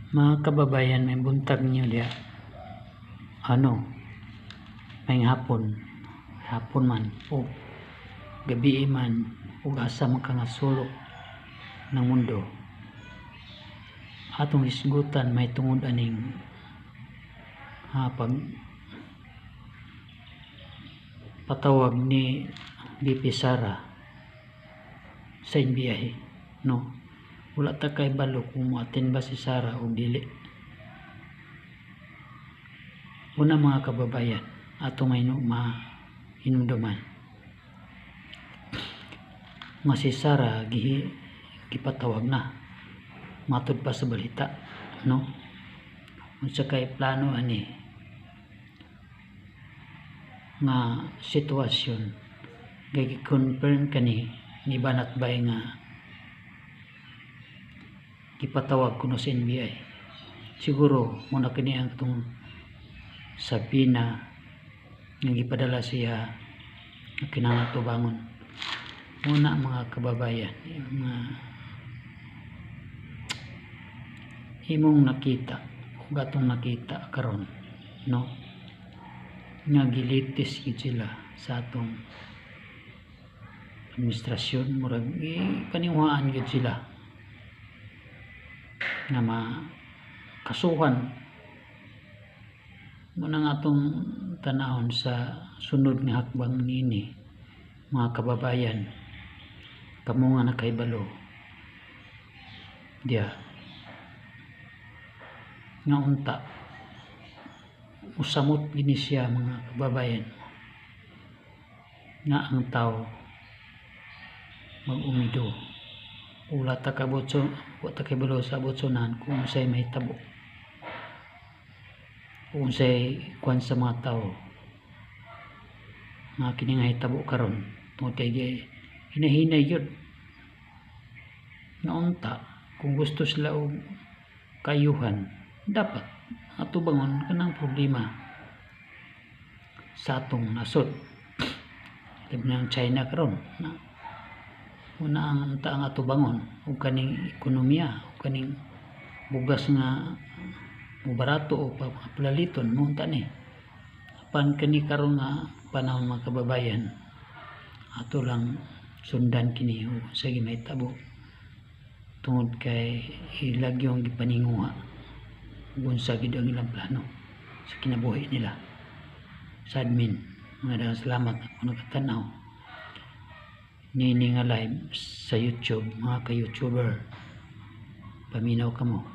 Mga kababayan, may buntag niyo diya. May hapon man o gabi man ug asa man ka nga sulok ng mundo. Atong isgutan may tungod aning pag patawag ni VP Sara sa biyahe, no? Wala ta kay balo kung mo-attend ba si Sara o dili. Una mga kababayan, ato may hinumduman nga si Sara gipatawag na matud pa sa balita, no? Unsa kay plano ani nga sitwasyon gi-confirm kani ni Banat Bay nga gipatawag kuno sa NBI. Siguro muna kini ang tong Sabina nga gipadala siya kinahanglan tubangon. Muna mga kababayan, imong nakita ug atong nakita karon, no? Nga gilitis gid sila sa atong administrasyon, murag paniwaan gid sila nga makasuhan mo nang atong tanahon sa sunod nga hakbang nini. Mga kababayan, kamo nga nakaibalo diya nga unta usamot gini siya mga kababayan nga ang tao mag-umido. Wala ta kabalo sa botsonan kung unsay mahitabo, kung unsay kuan sa mga tao nga kini nga hitabo karon tungod kay hinahinay yun nga unta kung gusto sila og kayuhan dapat atubangon kanang problema sa atong nasod. Labi ng China karon na una ang atubangon ug kaning ekonomiya ug kaning bugas nga barato o papalaliton mo unta ni apan kani karon nga panahon mga kababayan ato lang sundan kini o sige mahitabo tungod kay ilag yung gipaninguha unsa gid ang ilang plano sa kinabuhi nila sa admin. Mga daghang salamat ako nakatanaw nini nga live sa YouTube. Mga ka-YouTuber, paminaw kamo.